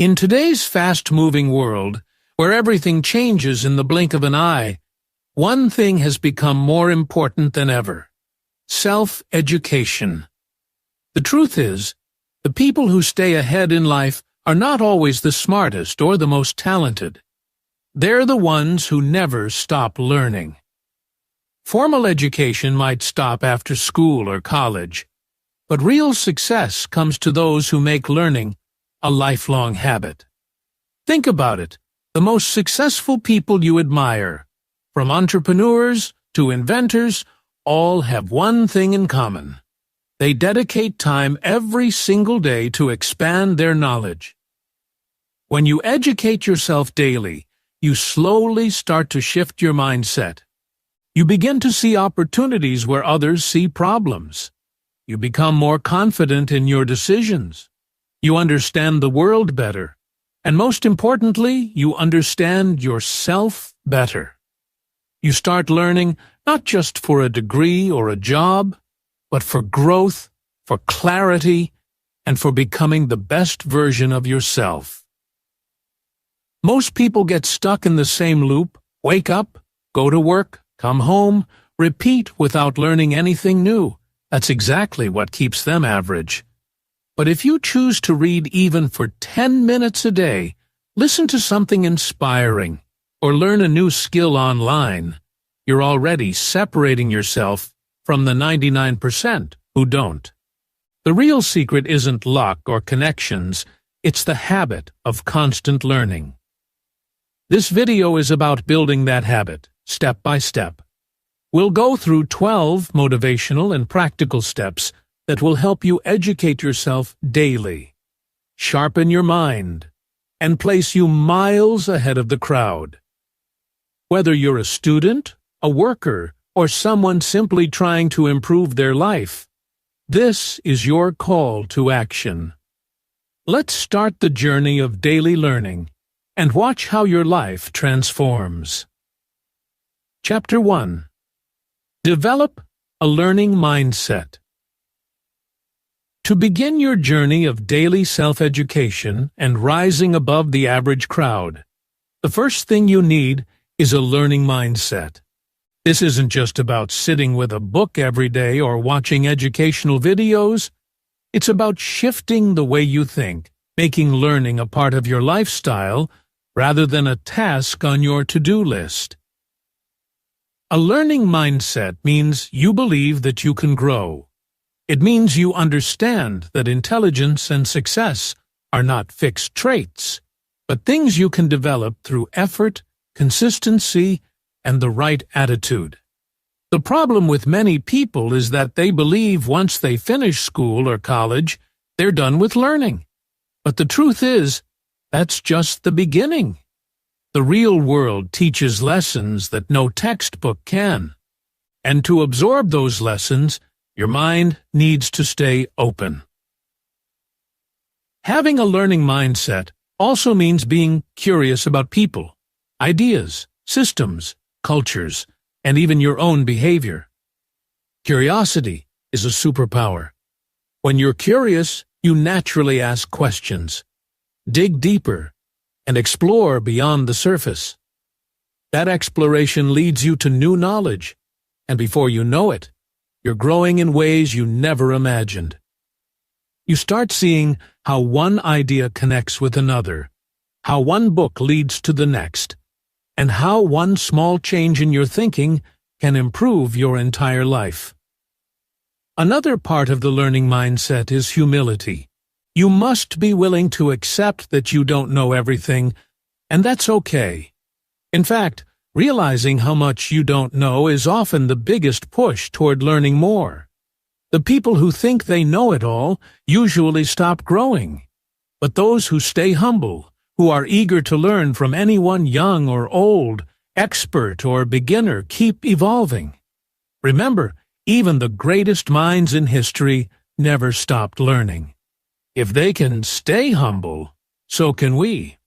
In today's fast-moving world, where everything changes in the blink of an eye, one thing has become more important than ever: self-education. The truth is, the people who stay ahead in life are not always the smartest or the most talented. They're the ones who never stop learning. Formal education might stop after school or college, but real success comes to those who make learning a lifelong habit. Think about it. The most successful people you admire, from entrepreneurs to inventors, all have one thing in common. They dedicate time every single day to expand their knowledge. When you educate yourself daily, you slowly start to shift your mindset. You begin to see opportunities where others see problems. You become more confident in your decisions. You understand the world better. And most importantly, you understand yourself better. You start learning not just for a degree or a job, but for growth, for clarity, and for becoming the best version of yourself. Most people get stuck in the same loop: wake up, go to work, come home, repeat without learning anything new. That's exactly what keeps them average. But if you choose to read even for 10 minutes a day, listen to something inspiring, or learn a new skill online, you're already separating yourself from the 99% who don't. The real secret isn't luck or connections, it's the habit of constant learning. This video is about building that habit, step by step. We'll go through 12 motivational and practical steps that will help you educate yourself daily, sharpen your mind, and place you miles ahead of the crowd. Whether you're a student, a worker, or someone simply trying to improve their life, this is your call to action. Let's start the journey of daily learning and watch how your life transforms. Chapter 1. Develop a learning mindset. To begin your journey of daily self-education and rising above the average crowd, the first thing you need is a learning mindset. This isn't just about sitting with a book every day or watching educational videos. It's about shifting the way you think, making learning a part of your lifestyle rather than a task on your to-do list. A learning mindset means you believe that you can grow. It means you understand that intelligence and success are not fixed traits, but things you can develop through effort, consistency, and the right attitude. The problem with many people is that they believe once they finish school or college, they're done with learning. But the truth is, that's just the beginning. The real world teaches lessons that no textbook can. And to absorb those lessons, your mind needs to stay open. Having a learning mindset also means being curious about people, ideas, systems, cultures, and even your own behavior. Curiosity is a superpower. When you're curious, you naturally ask questions, dig deeper, and explore beyond the surface. That exploration leads you to new knowledge, and before you know it, you're growing in ways you never imagined. You start seeing how one idea connects with another, how one book leads to the next, and how one small change in your thinking can improve your entire life. Another part of the learning mindset is humility. You must be willing to accept that you don't know everything, and that's okay. In fact, realizing how much you don't know is often the biggest push toward learning more. The people who think they know it all usually stop growing. But those who stay humble, who are eager to learn from anyone young or old, expert or beginner, keep evolving. Remember, even the greatest minds in history never stopped learning. If they can stay humble, so can we.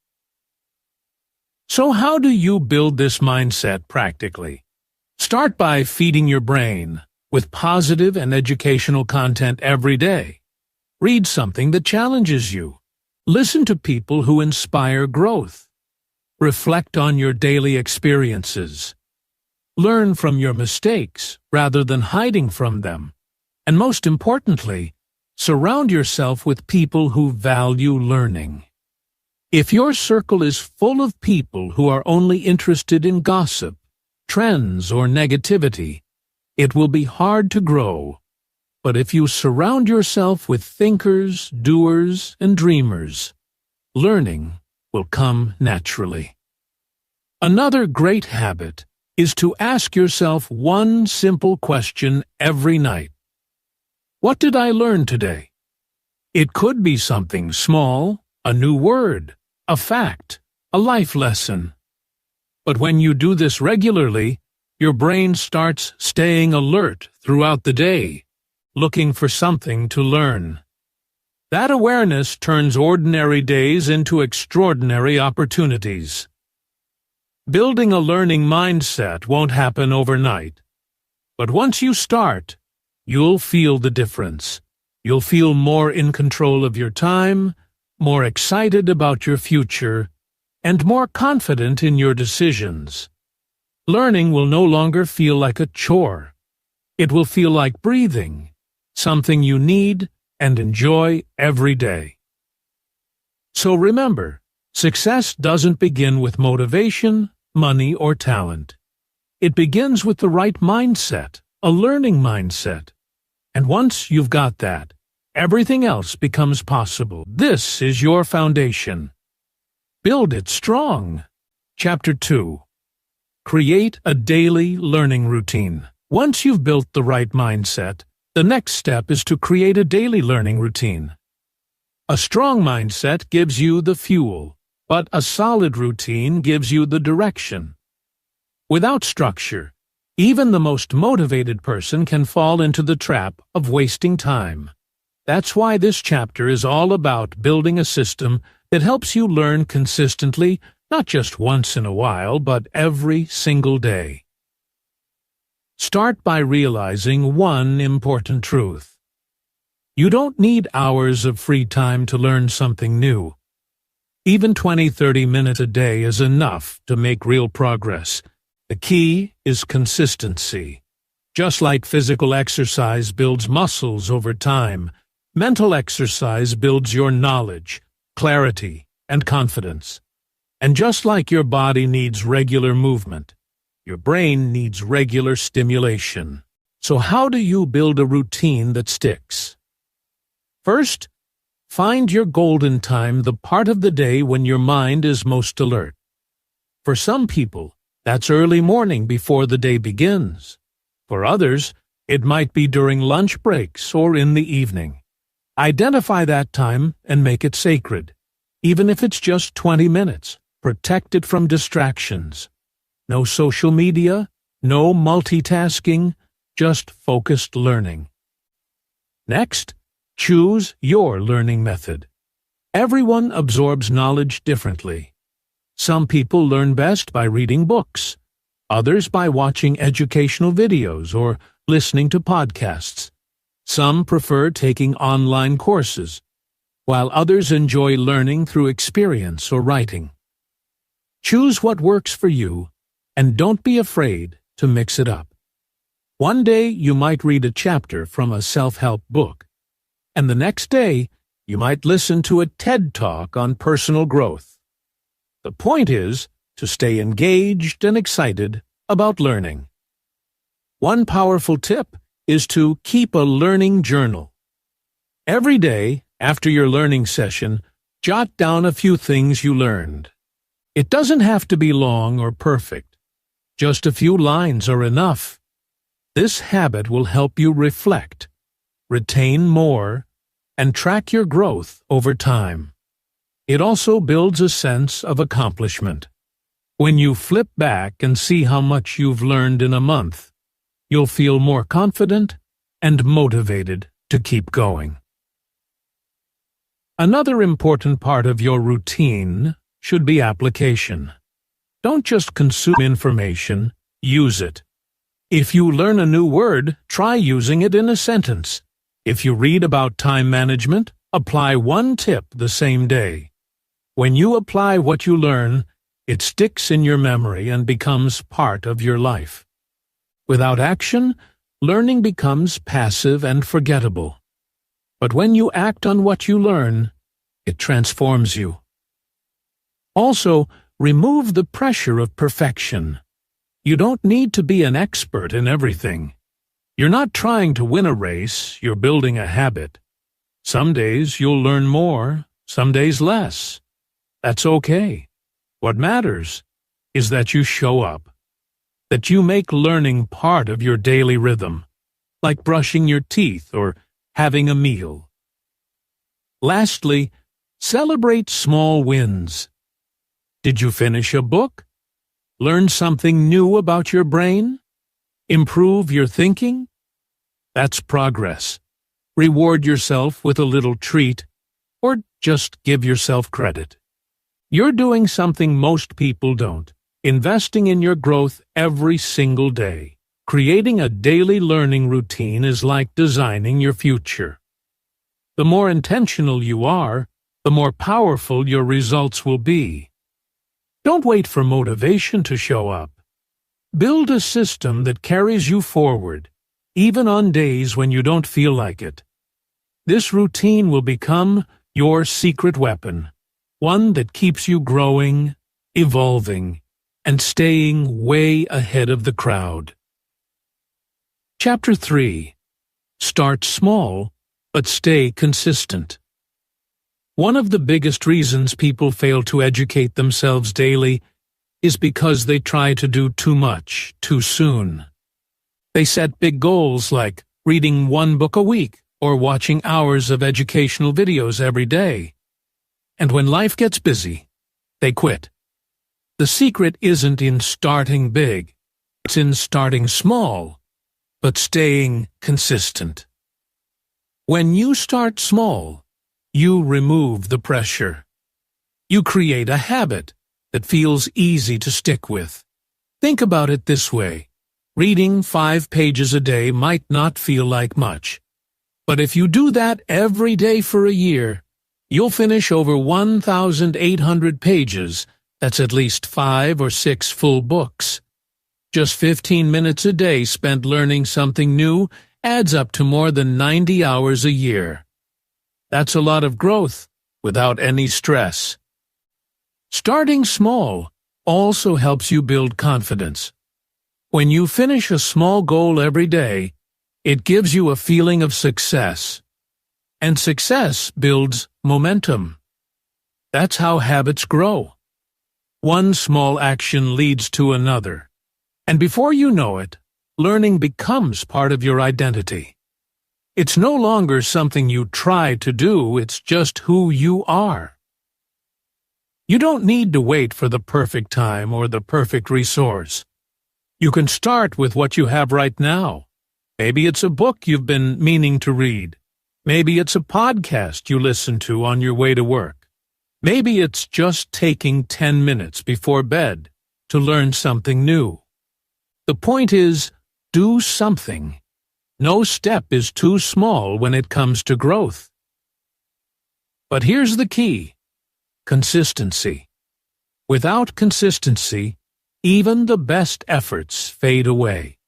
So how do you build this mindset practically? Start by feeding your brain with positive and educational content every day. Read something that challenges you. Listen to people who inspire growth. Reflect on your daily experiences. Learn from your mistakes rather than hiding from them. And most importantly, surround yourself with people who value learning. If your circle is full of people who are only interested in gossip, trends, or negativity, it will be hard to grow. But if you surround yourself with thinkers, doers, and dreamers, learning will come naturally. Another great habit is to ask yourself one simple question every night. What did I learn today? It could be something small, a new word, a fact, a life lesson. But when you do this regularly, your brain starts staying alert throughout the day, looking for something to learn. That awareness turns ordinary days into extraordinary opportunities. Building a learning mindset won't happen overnight. But once you start, you'll feel the difference. You'll feel more in control of your time, more excited about your future, and more confident in your decisions. Learning will no longer feel like a chore. It will feel like breathing, something you need and enjoy every day. So remember, success doesn't begin with motivation, money, or talent. It begins with the right mindset, a learning mindset. And once you've got that, everything else becomes possible. This is your foundation. Build it strong. Chapter 2. Create a daily learning routine. Once you've built the right mindset, the next step is to create a daily learning routine. A strong mindset gives you the fuel, but a solid routine gives you the direction. Without structure, even the most motivated person can fall into the trap of wasting time. That's why this chapter is all about building a system that helps you learn consistently, not just once in a while, but every single day. Start by realizing one important truth. You don't need hours of free time to learn something new. Even 20-30 minutes a day is enough to make real progress. The key is consistency. Just like physical exercise builds muscles over time, mental exercise builds your knowledge, clarity, and confidence. And just like your body needs regular movement, your brain needs regular stimulation. So how do you build a routine that sticks? First, find your golden time, the part of the day when your mind is most alert. For some people, that's early morning before the day begins. For others, it might be during lunch breaks or in the evening. Identify that time and make it sacred. Even if it's just 20 minutes, protect it from distractions. No social media, no multitasking, just focused learning. Next, choose your learning method. Everyone absorbs knowledge differently. Some people learn best by reading books, others by watching educational videos or listening to podcasts. Some prefer taking online courses, while others enjoy learning through experience or writing. Choose what works for you, and don't be afraid to mix it up. One day you might read a chapter from a self-help book, and the next day you might listen to a TED Talk on personal growth. The point is to stay engaged and excited about learning. One powerful tip is to keep a learning journal. Every day, after your learning session, jot down a few things you learned. It doesn't have to be long or perfect. Just a few lines are enough. This habit will help you reflect, retain more, and track your growth over time. It also builds a sense of accomplishment. When you flip back and see how much you've learned in a month, you'll feel more confident and motivated to keep going. Another important part of your routine should be application. Don't just consume information, use it. If you learn a new word, try using it in a sentence. If you read about time management, Apply one tip the same day. When you apply what you learn, it sticks in your memory and becomes part of your life. Without action, learning becomes passive and forgettable. But when you act on what you learn, it transforms you. Also, remove the pressure of perfection. You don't need to be an expert in everything. You're not trying to win a race, you're building a habit. Some days you'll learn more, some days less. That's okay. What matters is that you show up, that you make learning part of your daily rhythm, like brushing your teeth or having a meal. Lastly, celebrate small wins. Did you finish a book? Learn something new about your brain? Improve your thinking? That's progress. Reward yourself with a little treat, or just give yourself credit. You're doing something most people don't, investing in your growth every single day. Creating a daily learning routine is like designing your future. The more intentional you are, the more powerful your results will be. Don't wait for motivation to show up. Build a system that carries you forward, even on days when you don't feel like it. This routine will become your secret weapon, one that keeps you growing, evolving, and staying way ahead of the crowd. Chapter 3. Start small, but stay consistent. One of the biggest reasons people fail to educate themselves daily is because they try to do too much, too soon. They set big goals like reading one book a week or watching hours of educational videos every day. And when life gets busy, they quit. The secret isn't in starting big, it's in starting small, but staying consistent. When you start small, you remove the pressure. You create a habit that feels easy to stick with. Think about it this way. Reading 5 pages a day might not feel like much. But if you do that every day for a year, you'll finish over 1,800 pages. That's at least 5 or 6 full books. Just 15 minutes a day spent learning something new adds up to more than 90 hours a year. That's a lot of growth without any stress. Starting small also helps you build confidence. When you finish a small goal every day, it gives you a feeling of success. And success builds momentum. That's how habits grow. One small action leads to another. And before you know it, learning becomes part of your identity. It's no longer something you try to do, it's just who you are. You don't need to wait for the perfect time or the perfect resource. You can start with what you have right now. Maybe it's a book you've been meaning to read. Maybe it's a podcast you listen to on your way to work. Maybe it's just taking 10 minutes before bed to learn something new. The point is, do something. No step is too small when it comes to growth. But here's the key: consistency. Without consistency, even the best efforts fade away.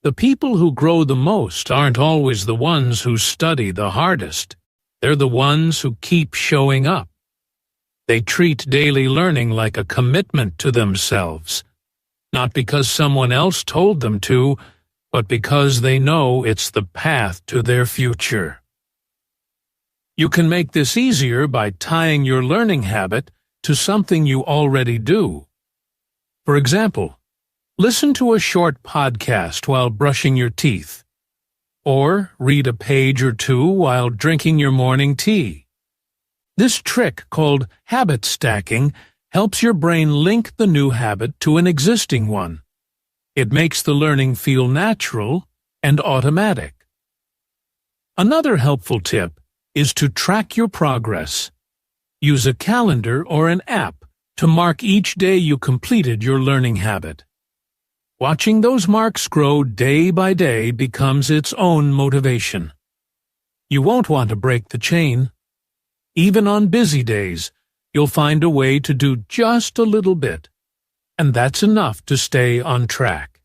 The people who grow the most aren't always the ones who study the hardest. They're the ones who keep showing up. They treat daily learning like a commitment to themselves, not because someone else told them to, but because they know it's the path to their future. You can make this easier by tying your learning habit to something you already do. For example, listen to a short podcast while brushing your teeth, or read a page or two while drinking your morning tea. This trick, called habit stacking, helps your brain link the new habit to an existing one. It makes the learning feel natural and automatic. Another helpful tip is to track your progress. Use a calendar or an app to mark each day you completed your learning habit. Watching those marks grow day by day becomes its own motivation. You won't want to break the chain, Even on busy days, you'll find a way to do just a little bit, and that's enough to stay on track.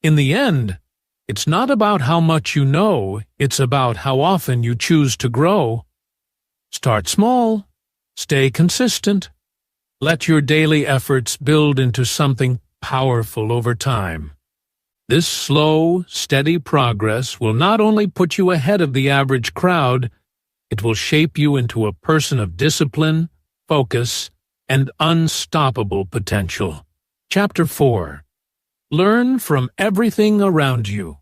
In the end, it's not about how much you know, it's about how often you choose to grow. Start small, stay consistent, let your daily efforts build into something powerful over time. This slow, steady progress will not only put you ahead of the average crowd, it will shape you into a person of discipline, focus, and unstoppable potential. Chapter 4. Learn from everything around you.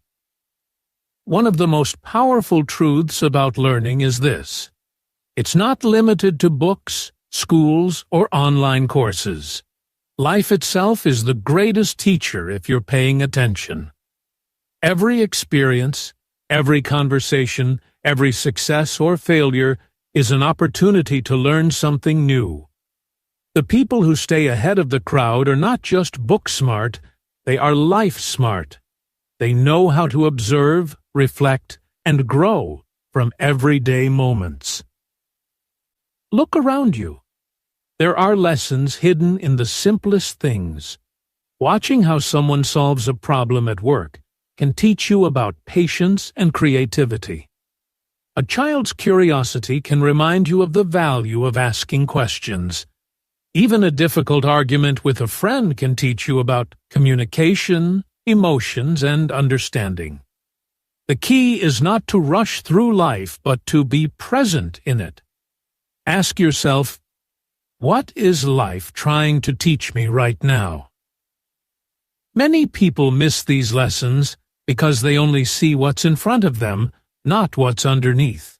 One of the most powerful truths about learning is this: it's not limited to books, schools, or online courses. Life itself is the greatest teacher if you're paying attention. Every experience, every conversation, every success or failure is an opportunity to learn something new. The people who stay ahead of the crowd are not just book smart, they are life smart. They know how to observe, reflect, and grow from everyday moments. Look around you. There are lessons hidden in the simplest things. Watching how someone solves a problem at work can teach you about patience and creativity. A child's curiosity can remind you of the value of asking questions. Even a difficult argument with a friend can teach you about communication, emotions, and understanding. The key is not to rush through life, but to be present in it. Ask yourself, what is life trying to teach me right now? Many people miss these lessons because they only see what's in front of them, not what's underneath.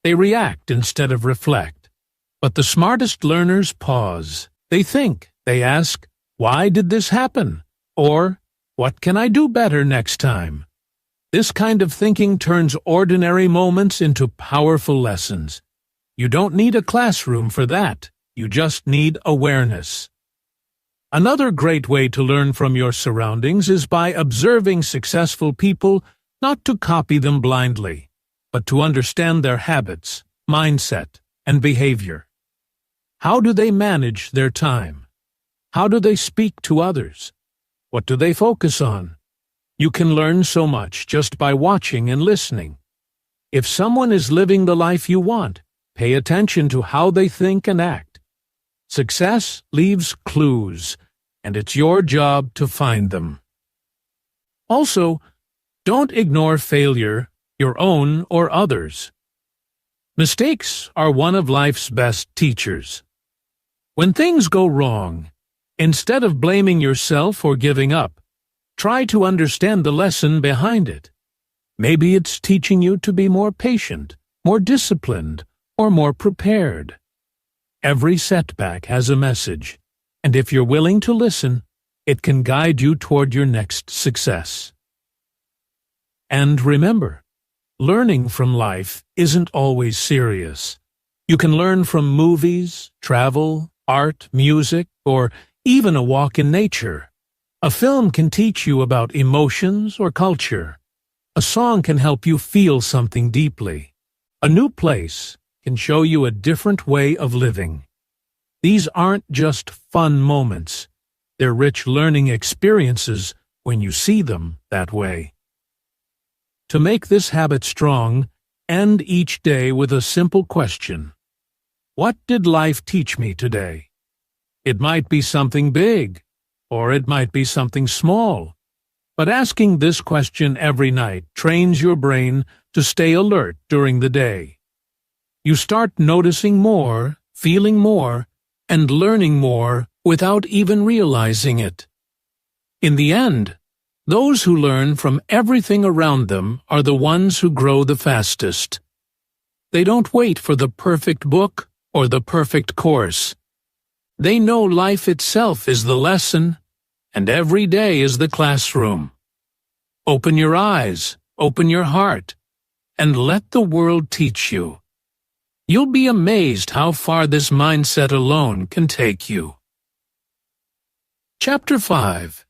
They react instead of reflect. But the smartest learners pause. They think. They ask, why did this happen? Or, what can I do better next time? This kind of thinking turns ordinary moments into powerful lessons. You don't need a classroom for that. You just need awareness. Another great way to learn from your surroundings is by observing successful people, not to copy them blindly, but to understand their habits, mindset, and behavior. How do they manage their time? How do they speak to others? What do they focus on? You can learn so much just by watching and listening. If someone is living the life you want, pay attention to how they think and act. Success leaves clues, and it's your job to find them. Also, don't ignore failure, your own or others. Mistakes are one of life's best teachers. When things go wrong, instead of blaming yourself or giving up, try to understand the lesson behind it. Maybe it's teaching you to be more patient, more disciplined, or more prepared. Every setback has a message, and if you're willing to listen, it can guide you toward your next success. And remember, learning from life isn't always serious. You can learn from movies, travel, art, music, or even a walk in nature. A film can teach you about emotions or culture. A song can help you feel something deeply. A new place can show you a different way of living. These aren't just fun moments. They're rich learning experiences when you see them that way. To make this habit strong, end each day with a simple question. What did life teach me today? It might be something big, or it might be something small. But asking this question every night trains your brain to stay alert during the day. You start noticing more, feeling more, and learning more without even realizing it. In the end, those who learn from everything around them are the ones who grow the fastest. They don't wait for the perfect book or the perfect course. They know life itself is the lesson, and every day is the classroom. Open your eyes, open your heart, and let the world teach you. You'll be amazed how far this mindset alone can take you. Chapter 5.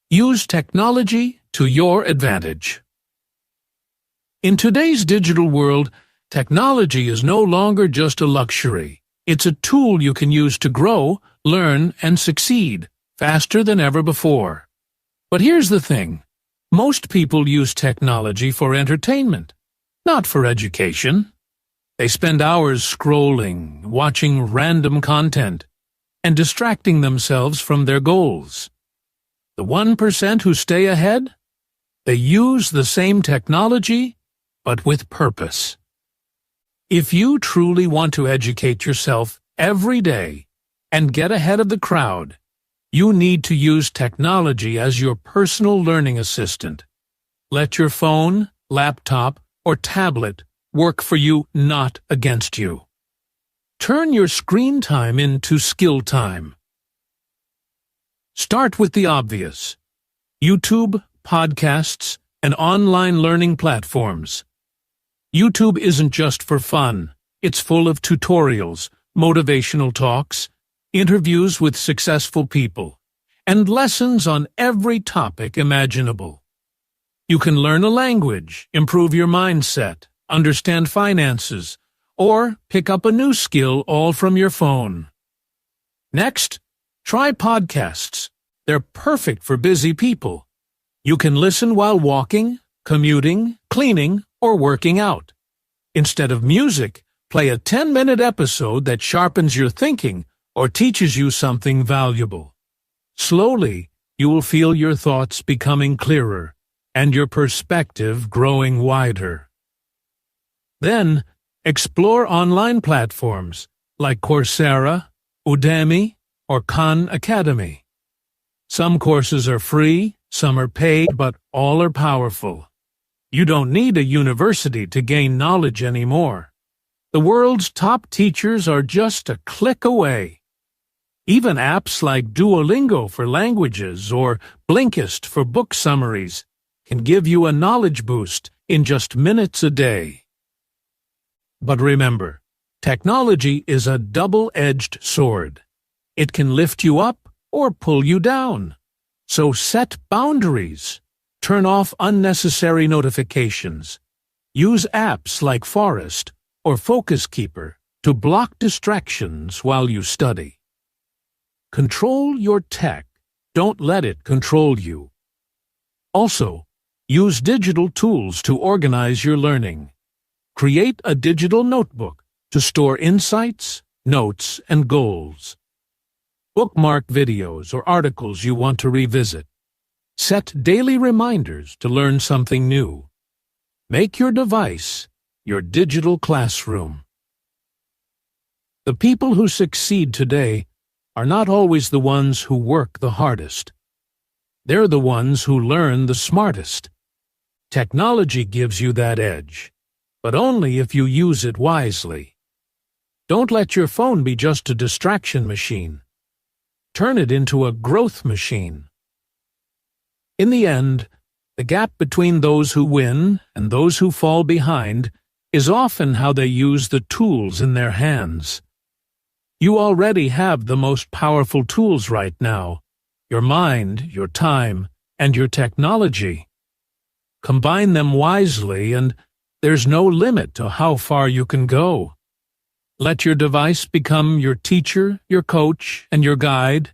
Use technology to your advantage. In today's digital world, Technology is no longer just a luxury. It's a tool you can use to grow, learn, and succeed faster than ever before. But here's the thing. Most people use technology for entertainment, not for education. They spend hours scrolling, watching random content, and distracting themselves from their goals. The 1% who stay ahead? They use the same technology, but with purpose. If you truly want to educate yourself every day and get ahead of the crowd, you need to use technology as your personal learning assistant. Let your phone, laptop, or tablet work for you, not against you. Turn your screen time into skill time. Start with the obvious: YouTube, podcasts, and online learning platforms. YouTube isn't just for fun. It's full of tutorials, motivational talks, interviews with successful people, and lessons on every topic imaginable. You can learn a language, improve your mindset, understand finances, or pick up a new skill all from your phone. Next, try podcasts. They're perfect for busy people. You can listen while walking, commuting, cleaning, or working out. Instead of music, play a 10-minute episode that sharpens your thinking or teaches you something valuable. Slowly, you will feel your thoughts becoming clearer and your perspective growing wider. Then, explore online platforms like Coursera, Udemy, or Khan Academy. Some courses are free, some are paid, but all are powerful. You don't need a university to gain knowledge anymore. The world's top teachers are just a click away. Even apps like Duolingo for languages or Blinkist for book summaries can give you a knowledge boost in just minutes a day. But remember, technology is a double-edged sword. It can lift you up or pull you down. So set boundaries. Turn off unnecessary notifications. Use apps like Forest or Focus Keeper to block distractions while you study. Control your tech. Don't let it control you. Also, use digital tools to organize your learning. Create a digital notebook to store insights, notes, and goals. Bookmark videos or articles you want to revisit. Set daily reminders to learn something new. Make your device your digital classroom. The people who succeed today are not always the ones who work the hardest. They're the ones who learn the smartest. Technology gives you that edge, but only if you use it wisely. Don't let your phone be just a distraction machine. Turn it into a growth machine. In the end, the gap between those who win and those who fall behind is often how they use the tools in their hands. You already have the most powerful tools right now: your mind, your time, and your technology. Combine them wisely, and there's no limit to how far you can go. Let your device become your teacher, your coach, and your guide,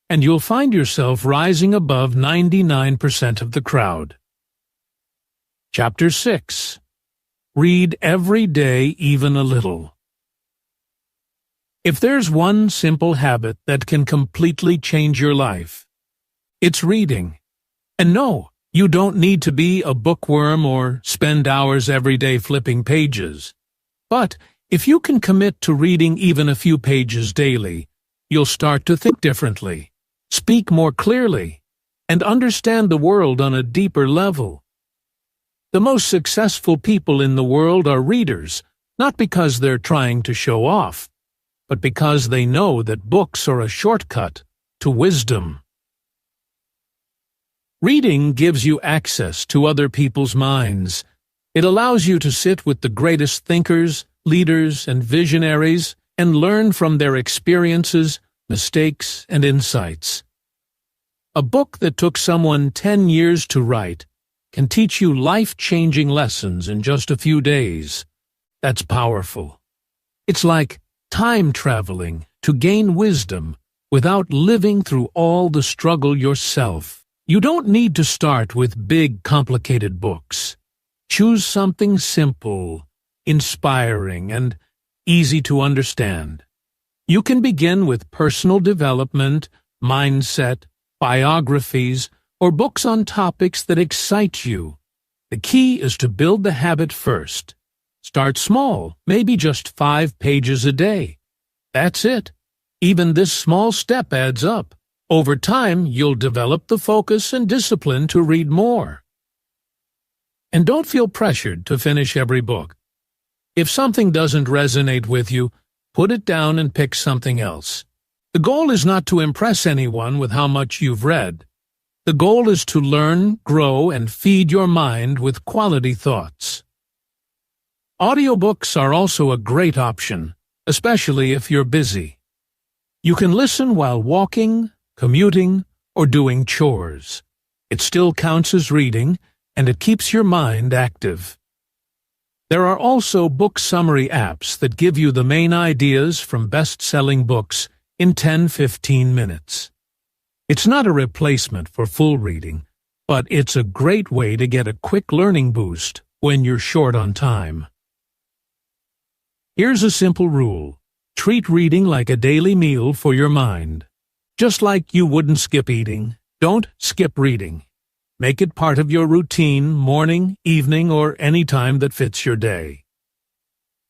and you'll find yourself rising above 99% of the crowd. Chapter 6. Read every day, even a little. If there's one simple habit that can completely change your life, it's reading. And no, you don't need to be a bookworm or spend hours every day flipping pages. But if you can commit to reading even a few pages daily, you'll start to think differently, speak more clearly, and understand the world on a deeper level. The most successful people in the world are readers, not because they're trying to show off, but because they know that books are a shortcut to wisdom. Reading gives you access to other people's minds. It allows you to sit with the greatest thinkers, leaders, and visionaries and learn from their experiences, mistakes, and insights. A book that took someone 10 years to write can teach you life-changing lessons in just a few days. that's powerful. It's like time traveling to gain wisdom without living through all the struggle yourself. You don't need to start with big, complicated books. Choose something simple, inspiring, and easy to understand. You can begin with personal development, mindset, biographies, or books on topics that excite you. The key is to build the habit first. Start small, maybe just 5 pages a day. That's it. Even this small step adds up. Over time, you'll develop the focus and discipline to read more. And don't feel pressured to finish every book. If something doesn't resonate with you, put it down and pick something else. The goal is not to impress anyone with how much you've read. The goal is to learn, grow, and feed your mind with quality thoughts. Audiobooks are also a great option, especially if you're busy. You can listen while walking, commuting, or doing chores. It still counts as reading, and it keeps your mind active. There are also book summary apps that give you the main ideas from best-selling books in 10-15 minutes. It's not a replacement for full reading, but it's a great way to get a quick learning boost when you're short on time. Here's a simple rule. Treat reading like a daily meal for your mind. Just like you wouldn't skip eating, don't skip reading. Make it part of your routine, morning, evening, or any time that fits your day.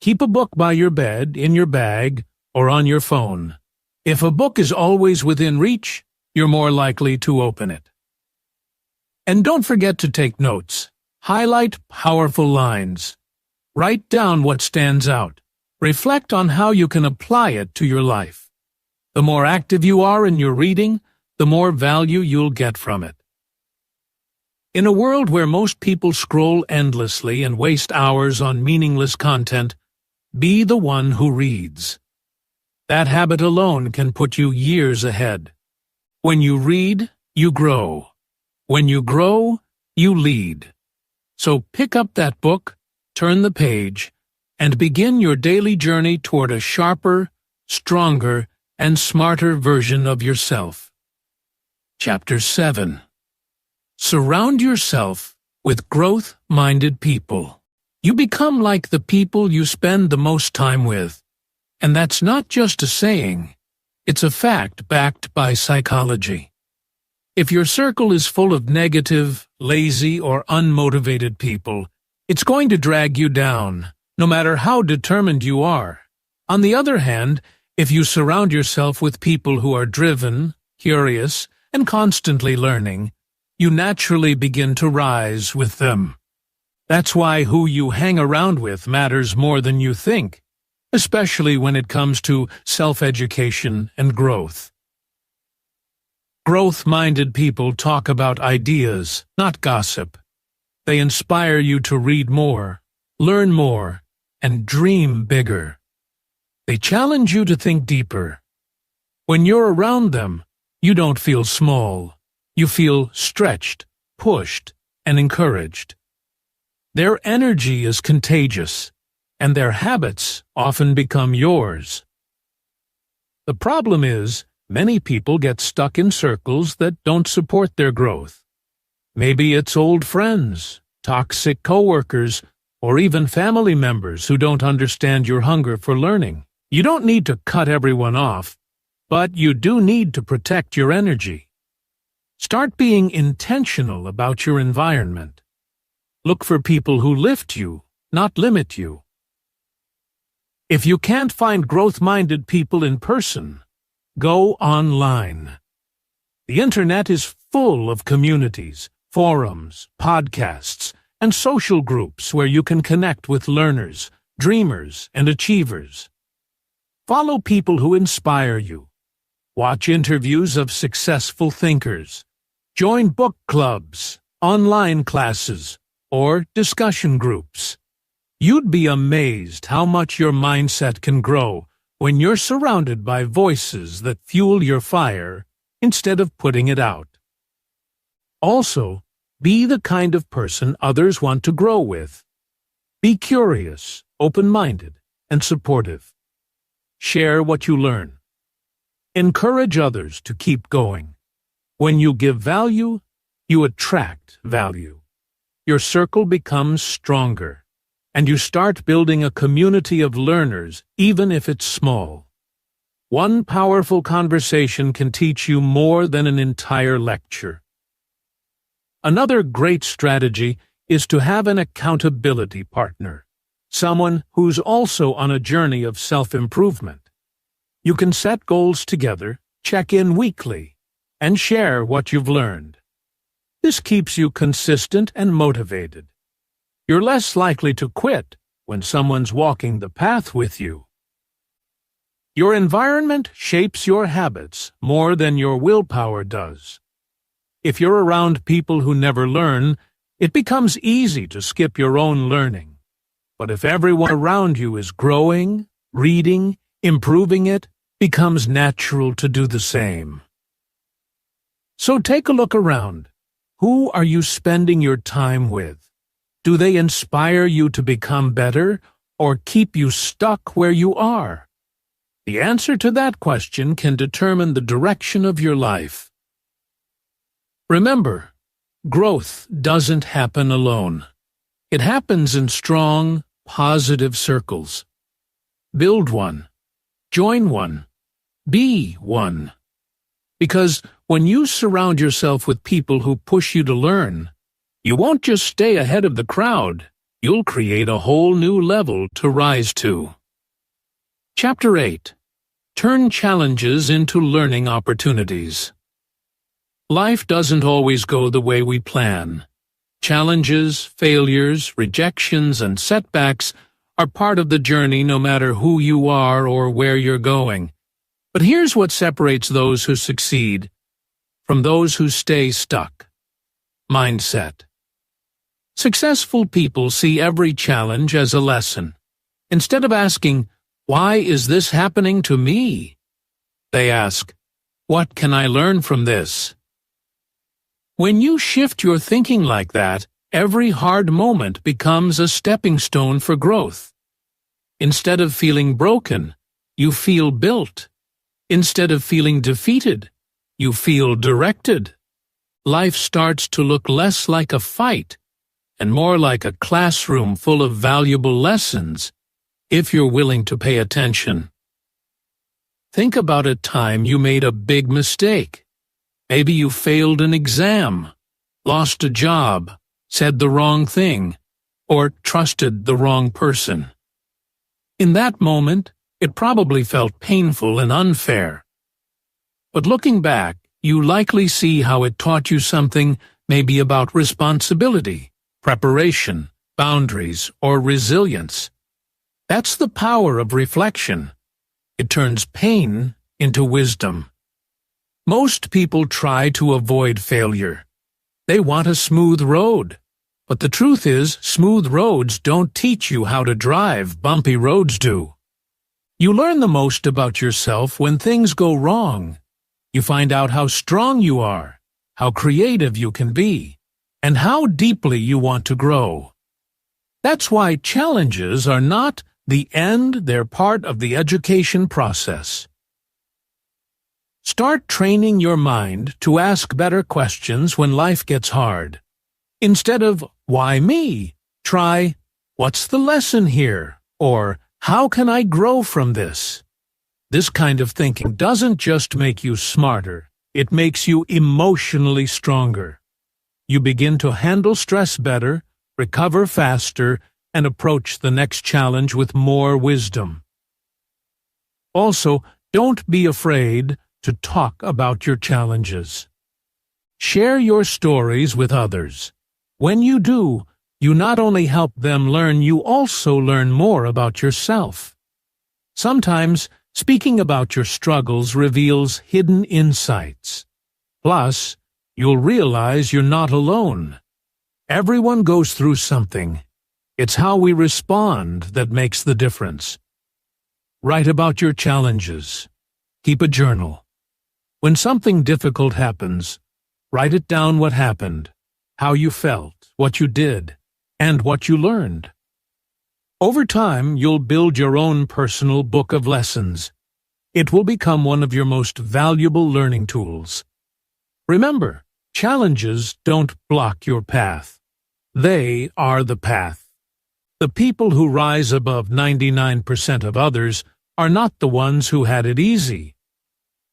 Keep a book by your bed, in your bag, or on your phone. If a book is always within reach, you're more likely to open it. And don't forget to take notes. Highlight powerful lines. Write down what stands out. Reflect on how you can apply it to your life. The more active you are in your reading, the more value you'll get from it. In a world where most people scroll endlessly and waste hours on meaningless content, be the one who reads. That habit alone can put you years ahead. When you read, you grow. When you grow, you lead. So pick up that book, turn the page, and begin your daily journey toward a sharper, stronger, and smarter version of yourself. Chapter 7. Surround yourself with growth-minded people. You become like the people you spend the most time with. And that's not just a saying. It's a fact backed by psychology. If your circle is full of negative, lazy, or unmotivated people, it's going to drag you down, no matter how determined you are. On the other hand, if you surround yourself with people who are driven, curious, and constantly learning, you naturally begin to rise with them. That's why who you hang around with matters more than you think, especially when it comes to self-education and growth. Growth-minded people talk about ideas, not gossip. They inspire you to read more, learn more, and dream bigger. They challenge you to think deeper. When you're around them, you don't feel small. You feel stretched, pushed, and encouraged. Their energy is contagious, and their habits often become yours. The problem is, many people get stuck in circles that don't support their growth. Maybe it's old friends, toxic coworkers, or even family members who don't understand your hunger for learning. You don't need to cut everyone off, but you do need to protect your energy. Start being intentional about your environment. Look for people who lift you, not limit you. If you can't find growth-minded people in person, go online. The Internet is full of communities, forums, podcasts, and social groups where you can connect with learners, dreamers, and achievers. Follow people who inspire you. Watch interviews of successful thinkers. Join book clubs, online classes, or discussion groups. You'd be amazed how much your mindset can grow when you're surrounded by voices that fuel your fire instead of putting it out. Also, be the kind of person others want to grow with. Be curious, open-minded, and supportive. Share what you learn. Encourage others to keep going. When you give value, you attract value. Your circle becomes stronger, and you start building a community of learners, even if it's small. One powerful conversation can teach you more than an entire lecture. Another great strategy is to have an accountability partner, someone who's also on a journey of self-improvement. You can set goals together, check in weekly, and share what you've learned. This keeps you consistent and motivated. You're less likely to quit when someone's walking the path with you. Your environment shapes your habits more than your willpower does. If you're around people who never learn, it becomes easy to skip your own learning. But if everyone around you is growing, reading, improving, it becomes natural to do the same. So take a look around. Who are you spending your time with? Do they inspire you to become better or keep you stuck where you are? The answer to that question can determine the direction of your life. Remember, growth doesn't happen alone. It happens in strong, positive circles. Build one. Join one. Be one. Because when you surround yourself with people who push you to learn, you won't just stay ahead of the crowd, you'll create a whole new level to rise to. Chapter 8. Turn challenges into learning opportunities. Life doesn't always go the way we plan. Challenges, failures, rejections, and setbacks are part of the journey no matter who you are or where you're going. But here's what separates those who succeed from those who stay stuck. Mindset. Successful people see every challenge as a lesson. Instead of asking, "Why is this happening to me?" they ask, "What can I learn from this?" When you shift your thinking like that, every hard moment becomes a stepping stone for growth. Instead of feeling broken, you feel built. Instead of feeling defeated, you feel directed. Life starts to look less like a fight and more like a classroom full of valuable lessons, if you're willing to pay attention. Think about a time you made a big mistake. Maybe you failed an exam, lost a job, said the wrong thing, or trusted the wrong person. In that moment, it probably felt painful and unfair. But looking back, you likely see how it taught you something maybe about responsibility, preparation, boundaries, or resilience. That's the power of reflection. It turns pain into wisdom. Most people try to avoid failure. They want a smooth road. But the truth is, smooth roads don't teach you how to drive, bumpy roads do. You learn the most about yourself when things go wrong. You find out how strong you are, how creative you can be, and how deeply you want to grow. That's why challenges are not the end, they're part of the education process. Start training your mind to ask better questions when life gets hard. Instead of, "Why me?" try, "What's the lesson here?" or "How can I grow from this?" This kind of thinking doesn't just make you smarter, it makes you emotionally stronger. You begin to handle stress better, recover faster, and approach the next challenge with more wisdom. Also, don't be afraid to talk about your challenges. Share your stories with others. When you do, you not only help them learn, you also learn more about yourself. Sometimes, speaking about your struggles reveals hidden insights. Plus, you'll realize you're not alone. Everyone goes through something. It's how we respond that makes the difference. Write about your challenges. Keep a journal. When something difficult happens, write it down what happened, how you felt, what you did, and what you learned. Over time, you'll build your own personal book of lessons. It will become one of your most valuable learning tools. Remember, challenges don't block your path. They are the path. The people who rise above 99% of others are not the ones who had it easy.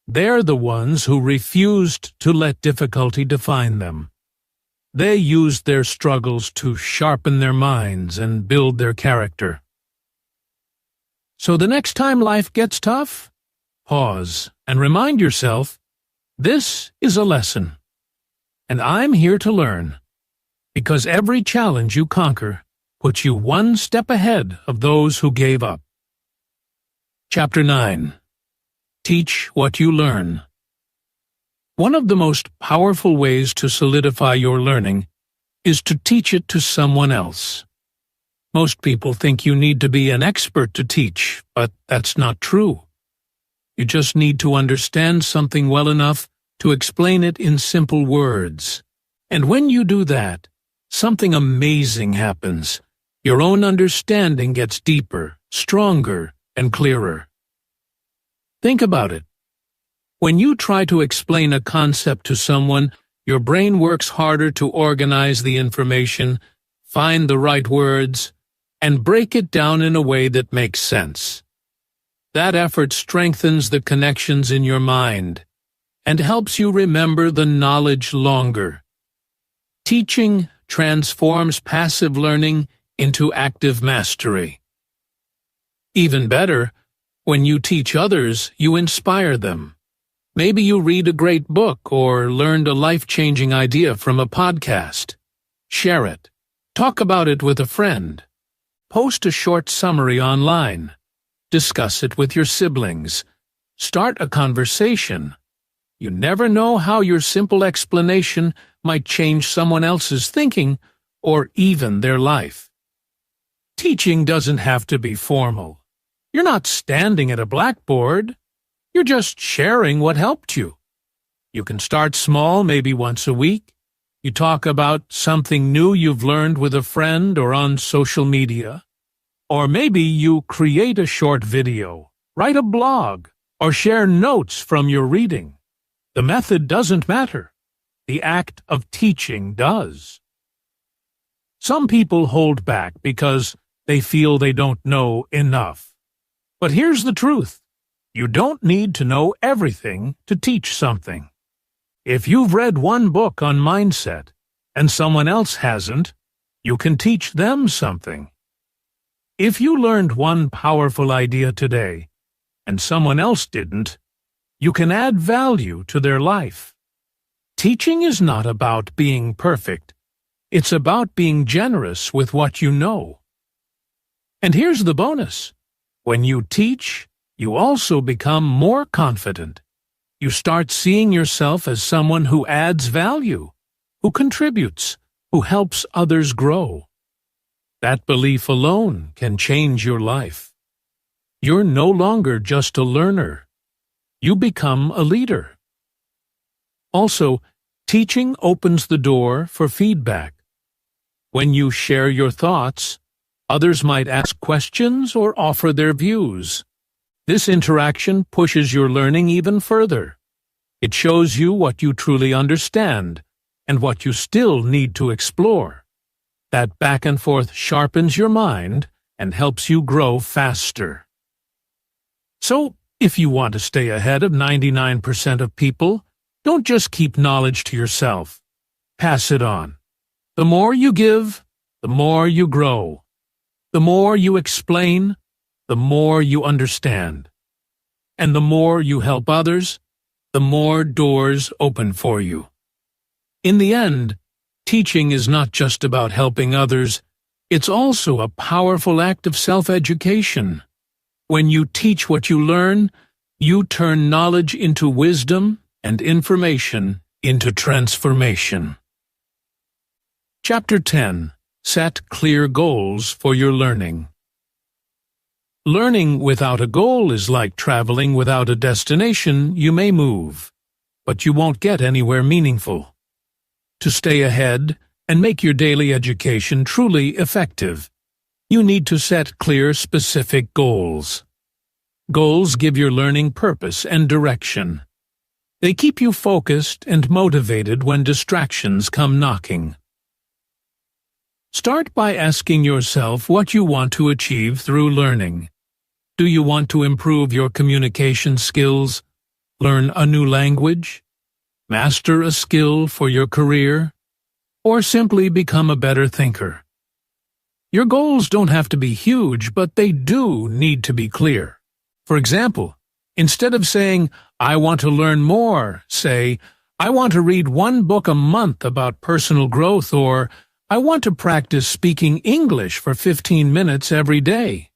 They're the ones who refused to let difficulty define them. They used their struggles to sharpen their minds and build their character. So the next time life gets tough, pause and remind yourself, this is a lesson, and I'm here to learn, because every challenge you conquer puts you one step ahead of those who gave up. Chapter 9. Teach what you learn. One of the most powerful ways to solidify your learning is to teach it to someone else. Most people think you need to be an expert to teach, but that's not true. You just need to understand something well enough to explain it in simple words. And when you do that, something amazing happens. Your own understanding gets deeper, stronger, and clearer. Think about it. When you try to explain a concept to someone, your brain works harder to organize the information, find the right words, and break it down in a way that makes sense. That effort strengthens the connections in your mind and helps you remember the knowledge longer. Teaching transforms passive learning into active mastery. Even better, when you teach others, you inspire them. Maybe you read a great book or learned a life-changing idea from a podcast. Share it. Talk about it with a friend. Post a short summary online. Discuss it with your siblings. Start a conversation. You never know how your simple explanation might change someone else's thinking or even their life. Teaching doesn't have to be formal. You're not standing at a blackboard. You're just sharing what helped you. You can start small, maybe once a week. You talk about something new you've learned with a friend or on social media. Or maybe you create a short video, write a blog, or share notes from your reading. The method doesn't matter. The act of teaching does. Some people hold back because they feel they don't know enough. But here's the truth. You don't need to know everything to teach something. If you've read one book on mindset and someone else hasn't, you can teach them something. If you learned one powerful idea today and someone else didn't, you can add value to their life. Teaching is not about being perfect. It's about being generous with what you know. And here's the bonus. When you teach, you also become more confident. You start seeing yourself as someone who adds value, who contributes, who helps others grow. That belief alone can change your life. You're no longer just a learner. You become a leader. Also, teaching opens the door for feedback. When you share your thoughts, others might ask questions or offer their views. This interaction pushes your learning even further. It shows you what you truly understand and what you still need to explore. That back and forth sharpens your mind and helps you grow faster. So, if you want to stay ahead of 99% of people, don't just keep knowledge to yourself. Pass it on. The more you give, the more you grow. The more you explain, the more you understand. And the more you help others, the more doors open for you. In the end, teaching is not just about helping others, it's also a powerful act of self-education. When you teach what you learn, you turn knowledge into wisdom and information into transformation. Chapter 10. Set clear goals for your learning. Learning without a goal is like traveling without a destination. You may move, but you won't get anywhere meaningful. To stay ahead and make your daily education truly effective, you need to set clear, specific goals. Goals give your learning purpose and direction. They keep you focused and motivated when distractions come knocking. Start by asking yourself what you want to achieve through learning. Do you want to improve your communication skills, learn a new language, master a skill for your career, or simply become a better thinker? Your goals don't have to be huge, but they do need to be clear. For example, instead of saying, "I want to learn more," say, "I want to read one book a month about personal growth," or "I want to practice speaking English for 15 minutes every day."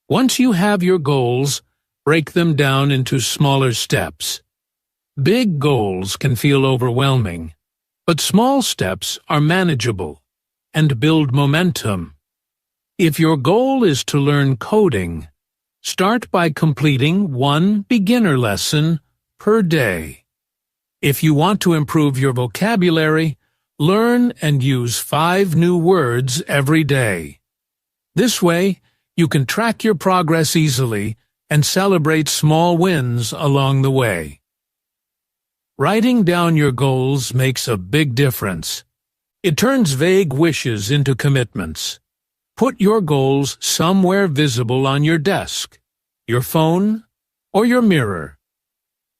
Once you have your goals, break them down into smaller steps. Big goals can feel overwhelming, but small steps are manageable and build momentum. If your goal is to learn coding, start by completing one beginner lesson per day. If you want to improve your vocabulary, learn and use 5 new words every day. This way, you can track your progress easily and celebrate small wins along the way. Writing down your goals makes a big difference. It turns vague wishes into commitments. Put your goals somewhere visible on your desk, your phone, or your mirror.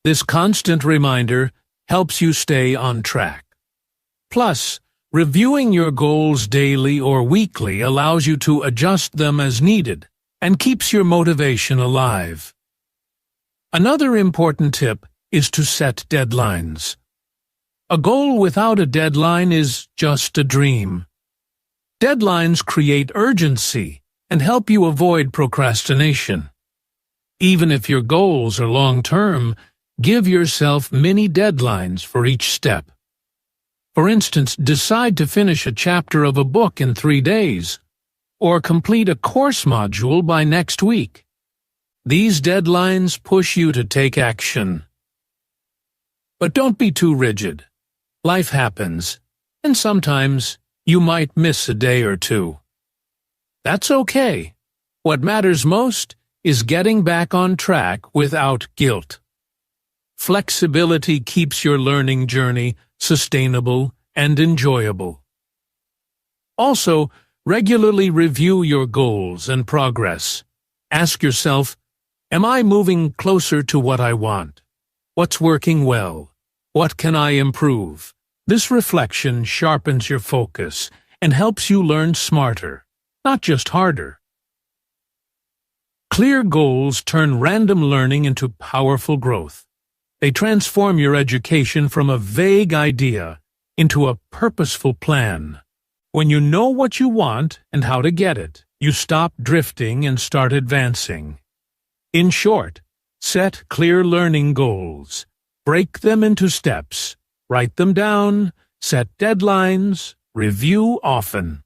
This constant reminder helps you stay on track. Plus, reviewing your goals daily or weekly allows you to adjust them as needed and keeps your motivation alive. Another important tip is to set deadlines. A goal without a deadline is just a dream. Deadlines create urgency and help you avoid procrastination. Even if your goals are long-term, give yourself mini deadlines for each step. For instance, decide to finish a chapter of a book in 3 days, or complete a course module by next week. These deadlines push you to take action. But don't be too rigid. Life happens, and sometimes you might miss a day or two. That's okay. What matters most is getting back on track without guilt. Flexibility keeps your learning journey sustainable and enjoyable. Also, regularly review your goals and progress. Ask yourself, am I moving closer to what I want? What's working well? What can I improve? This reflection sharpens your focus and helps you learn smarter, not just harder. Clear goals turn random learning into powerful growth. They transform your education from a vague idea into a purposeful plan. When you know what you want and how to get it, you stop drifting and start advancing. In short, set clear learning goals. Break them into steps. Write them down, set deadlines, review often.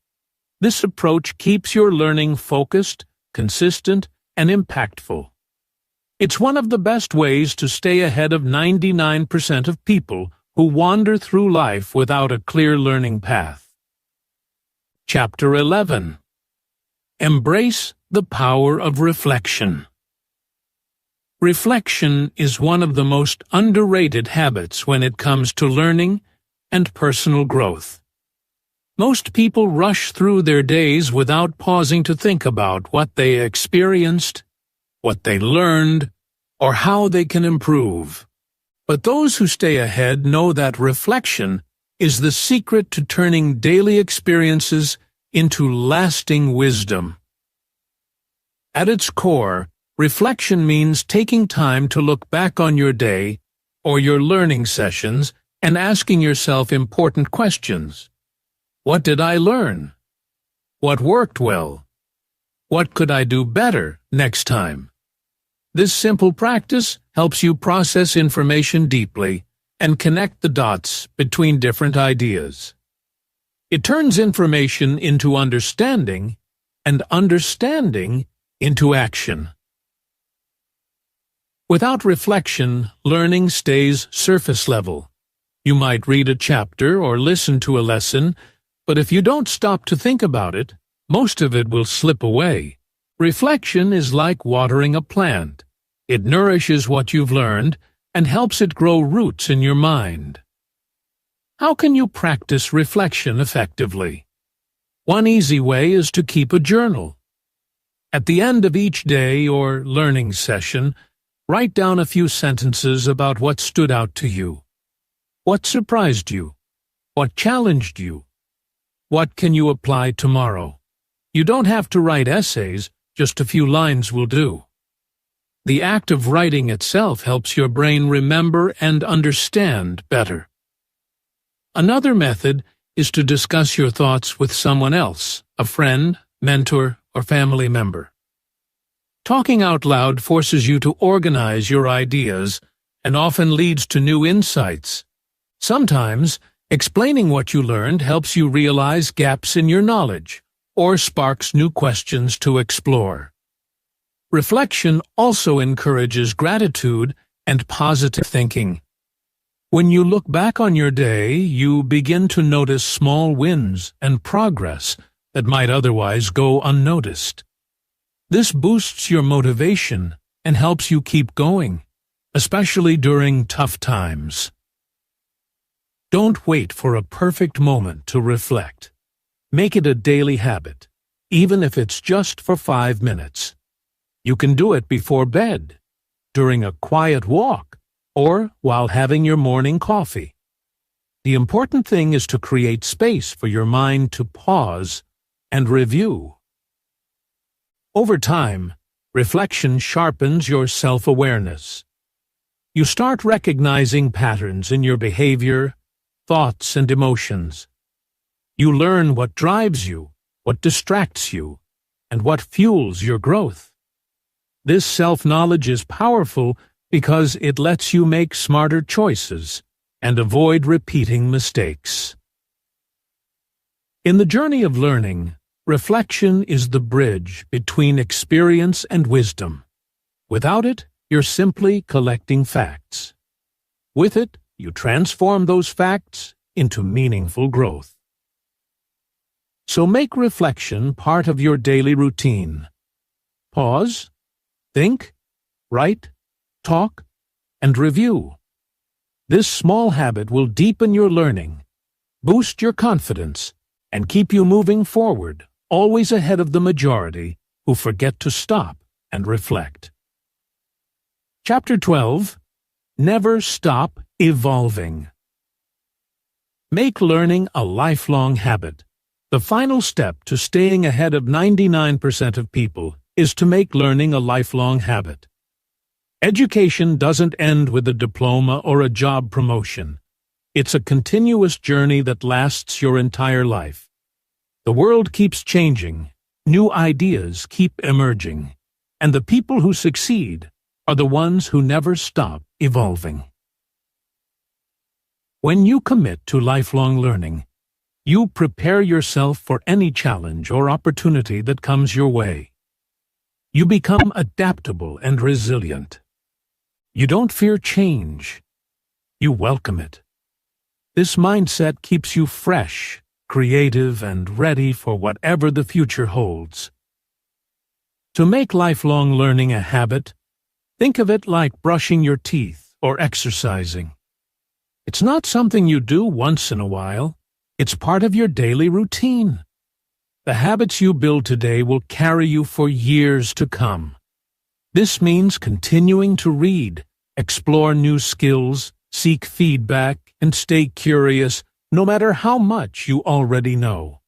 This approach keeps your learning focused, consistent, and impactful. It's one of the best ways to stay ahead of 99% of people who wander through life without a clear learning path. Chapter 11. Embrace the power of reflection. Reflection is one of the most underrated habits when it comes to learning and personal growth. Most people rush through their days without pausing to think about what they experienced, what they learned, or how they can improve. But those who stay ahead know that reflection is the secret to turning daily experiences into lasting wisdom. At its core, reflection means taking time to look back on your day or your learning sessions and asking yourself important questions. What did I learn? What worked well? What could I do better next time? This simple practice helps you process information deeply and connect the dots between different ideas. It turns information into understanding and understanding into action. Without reflection, learning stays surface level. You might read a chapter or listen to a lesson, but if you don't stop to think about it, most of it will slip away. Reflection is like watering a plant. It nourishes what you've learned and helps it grow roots in your mind. How can you practice reflection effectively? One easy way is to keep a journal. At the end of each day or learning session, write down a few sentences about what stood out to you. What surprised you? What challenged you? What can you apply tomorrow? You don't have to write essays, just a few lines will do. The act of writing itself helps your brain remember and understand better. Another method is to discuss your thoughts with someone else, a friend, mentor, or family member. Talking out loud forces you to organize your ideas and often leads to new insights. Sometimes, explaining what you learned helps you realize gaps in your knowledge or sparks new questions to explore. Reflection also encourages gratitude and positive thinking. When you look back on your day, you begin to notice small wins and progress that might otherwise go unnoticed. This boosts your motivation and helps you keep going, especially during tough times. Don't wait for a perfect moment to reflect. Make it a daily habit, even if it's just for 5 minutes. You can do it before bed, during a quiet walk, or while having your morning coffee. The important thing is to create space for your mind to pause and review. Over time, reflection sharpens your self-awareness. You start recognizing patterns in your behavior, thoughts, and emotions. You learn what drives you, what distracts you, and what fuels your growth. This self-knowledge is powerful because it lets you make smarter choices and avoid repeating mistakes. In the journey of learning, reflection is the bridge between experience and wisdom. Without it, you're simply collecting facts. With it, you transform those facts into meaningful growth. So make reflection part of your daily routine. Pause, think, write, talk, and review. This small habit will deepen your learning, boost your confidence, and keep you moving forward, always ahead of the majority who forget to stop and reflect. Chapter 12. Never Stop Evolving. Make learning a lifelong habit. The final step to staying ahead of 99% of people is to make learning a lifelong habit. Education doesn't end with a diploma or a job promotion. It's a continuous journey that lasts your entire life. The world keeps changing, new ideas keep emerging, and the people who succeed are the ones who never stop evolving. When you commit to lifelong learning, you prepare yourself for any challenge or opportunity that comes your way. You become adaptable and resilient. You don't fear change. You welcome it. This mindset keeps you fresh, creative, and ready for whatever the future holds. To make lifelong learning a habit, think of it like brushing your teeth or exercising. It's not something you do once in a while. It's part of your daily routine. The habits you build today will carry you for years to come. This means continuing to read, explore new skills, seek feedback, and stay curious, no matter how much you already know.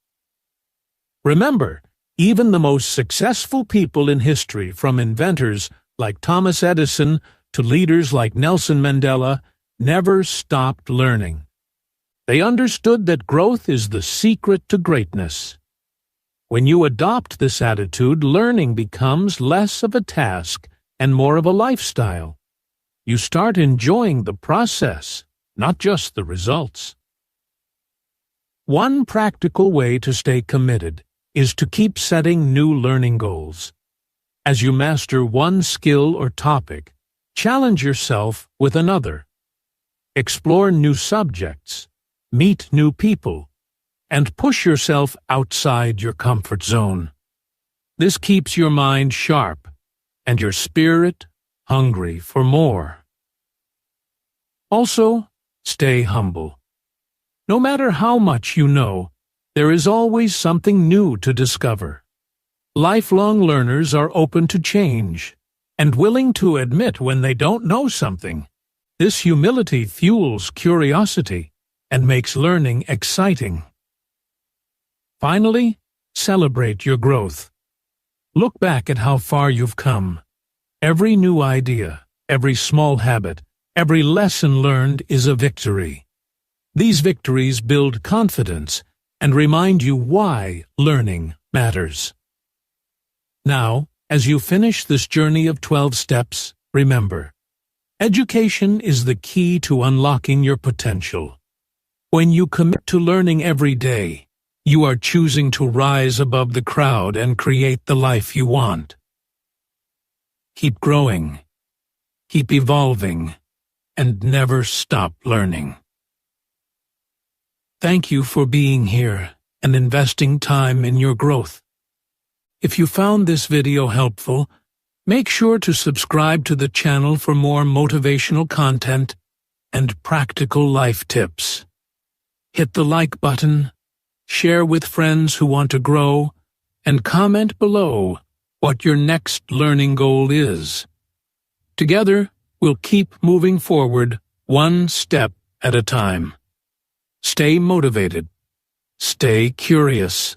Remember, even the most successful people in history, from inventors like Thomas Edison to leaders like Nelson Mandela, never stopped learning. They understood that growth is the secret to greatness. When you adopt this attitude, learning becomes less of a task and more of a lifestyle. You start enjoying the process, not just the results. One practical way to stay committed is to keep setting new learning goals. As you master one skill or topic, challenge yourself with another. Explore new subjects, meet new people, and push yourself outside your comfort zone. This keeps your mind sharp and your spirit hungry for more. Also, stay humble. No matter how much you know, there is always something new to discover. Lifelong learners are open to change and willing to admit when they don't know something. This humility fuels curiosity and makes learning exciting. Finally, celebrate your growth. Look back at how far you've come. Every new idea, every small habit, every lesson learned is a victory. These victories build confidence and remind you why learning matters. Now, as you finish this journey of 12 steps, remember, education is the key to unlocking your potential. When you commit to learning every day, you are choosing to rise above the crowd and create the life you want. Keep growing, keep evolving, and never stop learning. Thank you for being here and investing time in your growth. If you found this video helpful, make sure to subscribe to the channel for more motivational content and practical life tips. Hit the like button, share with friends who want to grow, and comment below what your next learning goal is. Together, we'll keep moving forward one step at a time. Stay motivated, stay curious,